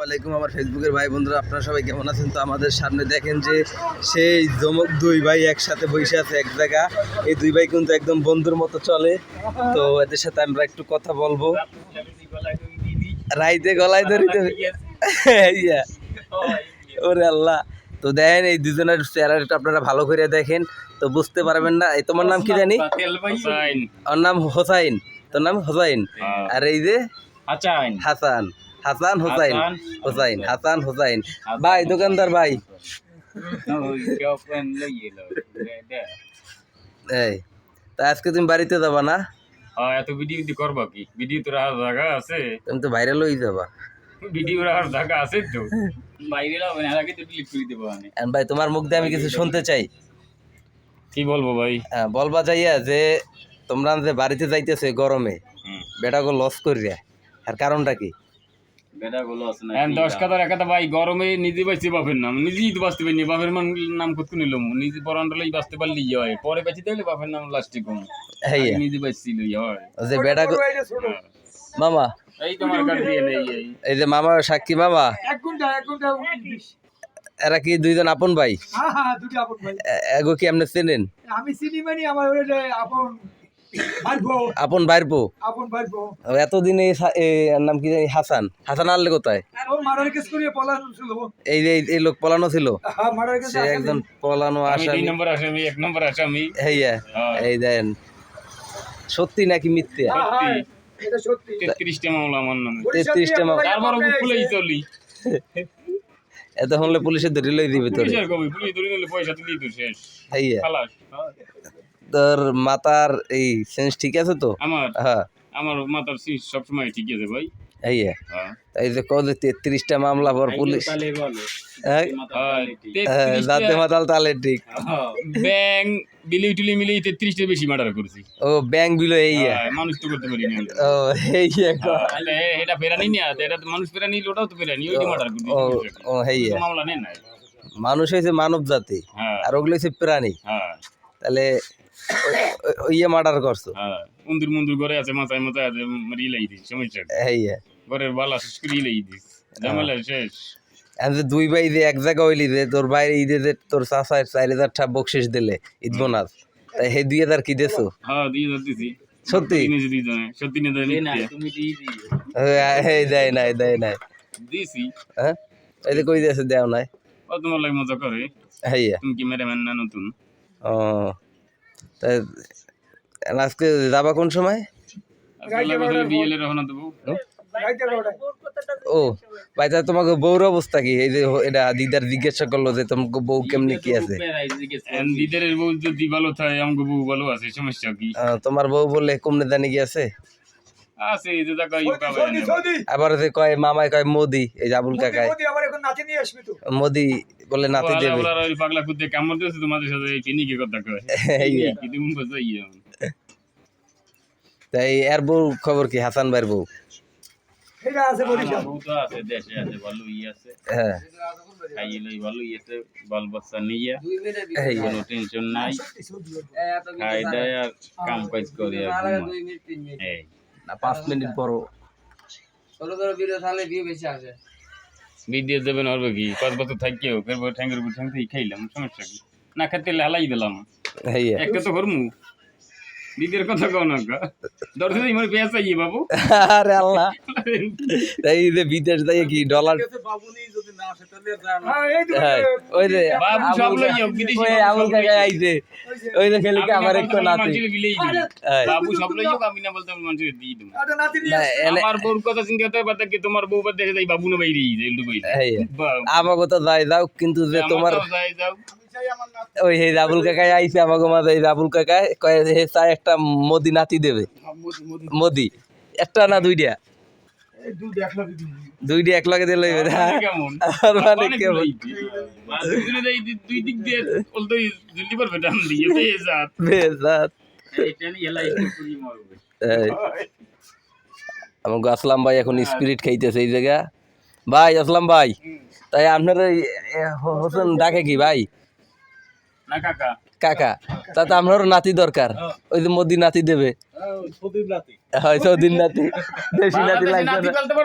আলাইকুম আমার ফেসবুকের ভাই বন্ধুরা, আপনারা সবাই কেমন আছেন? তো আমাদের সামনে দেখেন যে সেই জমক দুই ভাই একসাথে বসে আছে এক জায়গা। এই দুই ভাই কিন্তু একদম বন্ধুর মতো চলে। তো এদের সাথে আমরা একটু কথা বলবো। রাইতে গলায় ধরিতে ওরে আল্লাহ। তো দেখেন এই দুজনের চেহারাটা আপনারা ভালো করে দেখেন তো বুঝতে পারবেন না। এই তোমার নাম কি জানি? ওর নাম হোসাইন। তোর নাম হোসাইন। আর এই যে হাসান, হাসান হোসাইন, হোসাইন হাসান হোসাইন ভাই দোকানদার ভাই। এই তা আজকে তুমি বাড়িতে যাবা না? এত ভিডিও করবা কি? ভিডিও তো রাখার জায়গা আছে। তুমি তো ভাইরাল হয়ে যাবা। ভিডিও রাখার জায়গা আছে তো। ভাইরাল হবে না, আগে তো ডিলিট করে দেবো আমি। ভাই তোমার মুখ দিয়ে আমি কিছু শুনতে চাই। কি বলবো ভাই? হ্যাঁ বলবা যাইয়া যে তোমরা যে বাড়িতে যাইতেছে গরমে বেটাকে লস করিয়া, আর কারণটা কি? 10 কাতার একাটা ভাই গরমে নিজে বাঁচতে বাপের নাম নিজেই তো বাঁচতে পারিনি। বাপের নাম করতে নিলাম নিজে পরান্ডলেই বাঁচতে পারলি হয়, পরে বেঁচে থাকলে বাপের নাম লাস্টে কম নিজে বাঁচছিল হয় যে বেটা মামা এই তোমার কাছে দিয়ে নেই। এই যে মামা সাক্ষী মামা, এরা কি দুইজন আপন ভাই? দুটি আপন ভাই। এগো কি আপনি চেনেন? আমি চিনি মানে আমার ওই যে আপন ভাইপো। আপন ভাইপো? আপন ভাইপো। এতদিন এর নাম কি জানি? হাসান। হাসান আনলে কোথায়? ও মার্ডার কেস করিয়ে পলানো ছিল। এই যে এই লোক পলানো ছিল। হ্যাঁ মার্ডার কেস। সে একজন পলানো আসামি। 2 নম্বর আসামি, 1 নম্বর আসামি। এই দেন সত্যি নাকি মিথ্যে? হ্যাঁ এটা সত্যি। 33টা মামলা আমার নামে। 33টা মামলা। তারপর খুলেই চলি। এত হলে পুলিশে ধরে লই দিবে তোরে। পুলিশের কবি পুলিশ ধরে নিলে পয়সা তুলি তো শেষ। খালাস। তোর মাথার এই সেন্স ঠিক আছে তো? হ্যাঁ আমার মাথার সেন্স সব সময় ঠিক আছে ভাই। এই যে কত 33টা মামলা পর পুলিশ যাতে মাতাল তালে ঠিক। ব্যাং বিলি টুলি মিলি 33টা বেশি মার্ডার করছি। ও ব্যাং বিলো এই মানুষ তো করতে পারি না। ও এই এটা ফেরানি না, এটা তো মানুষ ফেরানি, ওটাও তো ফেরানি, ওইটা মার্ডার করছি। ও হেই মামলা নেই না। মানুষ হয়েছে মানব জাতি আর ওগুলো হচ্ছে প্রাণী। তাহলে ইয়ে মার্ডার করছো? মন্দির মন্দির ঘরে আছে, মাথায় মাথায় আছে, মারিয়ে লাই দিস সমস্যা। ঘরের বালা শেষ করে লাই দিস, ঝামেলা শেষ। দুই ভাই যে এক জায়গা হইলি যে তোর বাইরে ঈদে যে তোর চাচায় 4,000 টাকা বকশিস দিলে ঈদ বোনাস, তাই হে 2,000 কি দেছো? হ্যাঁ 2,000 দিছি। সত্যি? সত্যি না দেয় না তুমি এই দেয় নাই দেয় নাই দিছি। হ্যাঁ এই যে কই দিয়েছে দেও নাই? ও তোমার লাগে মজা করে। হ্যাঁ তুমি কি মেরে ম্যান না নতুন? ও তাই আজকে যাবা কোন সময়? বিয়েলের রওনা দেবো। ও ভাই তা তোমাকে বউর অবস্থা কি? এই যে এটা দিদার জিজ্ঞাসা করলো যে তোমাকে বউ কেমনি কি আছে? দিদার বউ যদি ভালো থাকে আমাকে বউ ভালো আছে, সমস্যা কি? তোমার বউ বলে কমনে জানি কি আছে? আছে যে জায়গা আবার যে কয় মামায় কয় মোদি, এই যে আবুল কাকায় মোদি বলে নাতি দেবে। পাগলা কুত্তে কেমন দিয়েছে তোমাদের সাথে কিনিকে কথা কয়। তাই এর বউ খবর কি? হাসান ভাইয়ের বউ বাল বাচ্চা নিয়ে কোনো টেনশন নাই, খাই দেয় আর কাম কাজ করে। 5 মিনিট পরও বিদেশ যাবেন হবে কি? 5 বছর থাকিও ফের ঠ্যাঙ্গের উপর ঠ্যাং থেকে খাইলাম, সমস্যা কি? না খেতে হালাই দিলাম একটা তো করমু। দিদের কথা কও না দর্শক আমার পেঁয়াজ চাইয়ে বাবু। আরে আল্লাহ, এই যে বিদেশ যাইয়ে কি ডলার ওই যে বাবু সব লইও বিদেশি আবুল কাকা আইছে ওই যে খেলে কি আমার একটু নাতি বাবু সব লইও আমি না বলতে মানুষে দিয়ে দেব। আমার বউর কথা চিন্তা করতে পারতে কি তোমার বউ বাদ দেখে যাই বাবু না বাইরে যাই দুবাই আমাকে তো যাই যাও কিন্তু যে তোমার যাই যাও ওই হে আবুল কাকাই আইছে আমাকে মাঝে এই আবুল কাকায় কয় হে চাই একটা মোদি নাতি দেবে। মোদি একটা না দুইটা? দুইটা এক লগে দিলে কেমন মানে কেমন দুই দিক দিয়ে বলতে জলদি পারবে দাম দিয়ে বেজাত বেজাত। আমাকে আসলাম ভাই এখন স্পিরিট খাইতেছে এই জায়গা। ভাই আসলাম ভাই, তাই আপনার হোসেন ডাকে কি ভাই? কাকা তাতে আপনারও নাতি দরকার, ওই যে মোদি নাতি দেবে। হয় সৌদিন নাতি, দেশি নাতি লাগবে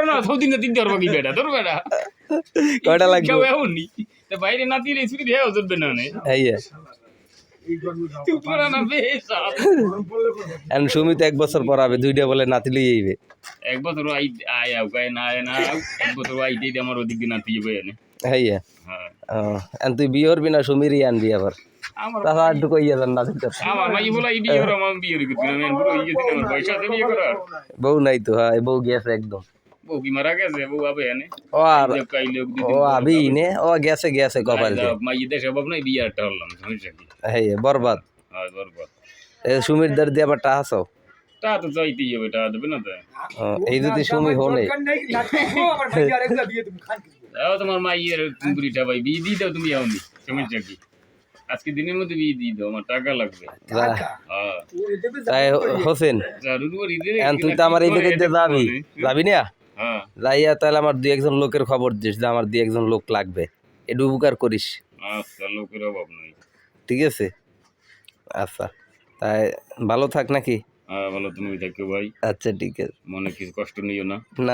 না। কয়টা লাগবে কেউ এমনই তা বাইরে না দিলে ছুটি দেওয়া চলবে না নে হইয়া তুই করা না বেশ এখন সুমিত 1 বছর পর হবে 2টা বলে নাতি লই আইবে এক বছর আয় আও গায়ে না আয় না আও এক বছর আইতেই আমার ওদিক দিয়ে নাতি যাবে এনে হইয়া হ্যাঁ এখন তুই বিয়ে করবি না সুমিরই আনবি আবার আমার তাহলে আর একটু কইয়া যান নাতির কাছে আমার মাই বলে এই বিয়ে করে আমার বিয়ে করতে না আমি বুড়ো হয়ে গেছি আমার পয়সা আছে বিয়ে করার বউ নাই তো হ্যাঁ বউ গেছে একদম বউ কি মারা গেছে বউ আবে এনে ও আর কাইলে ও আবি নে ও গেছে গেছে কপাল দিয়ে মাই দেশে অভাব নাই বিয়ে একটা হলাম সমস্যা কি হইয়া বরবাদ হ্যাঁ বরবাদ সুমির দার দিয়ে আবার টাকা চাও তা তো চাইতেই হবে তা দেবে না তাই এই যদি সুমি হনে দরকার নেই নাতি আমার ভাই আর একটা বিয়ে তুমি খান কিছু তাও তোমার মাইয়ের কুমড়িটা ভাই বিয়ে দিয়ে দাও তুমি এমনি সমস্যা কি আজকে দিনের মধ্যে বিয়ে দিয়ে দাও আমার টাকা লাগবে হ্যাঁ তাই হোসেন জারুর ওর ঈদের এখন তুই তো আমার এই দিকে দিয়ে যাবি যাবি না হ্যাঁ যাইয়া তাহলে আমার 2-1 জন লোকের খবর দিস যে আমার 2-1 জন লোক লাগবে একটু উপকার করিস আচ্ছা লোকের অভাব নাই ঠিক আছে আচ্ছা তাই ভালো থাক নাকি হ্যাঁ ভালো তুমি থাকো ভাই আচ্ছা ঠিক আছে মনে কিছু কষ্ট নিও না না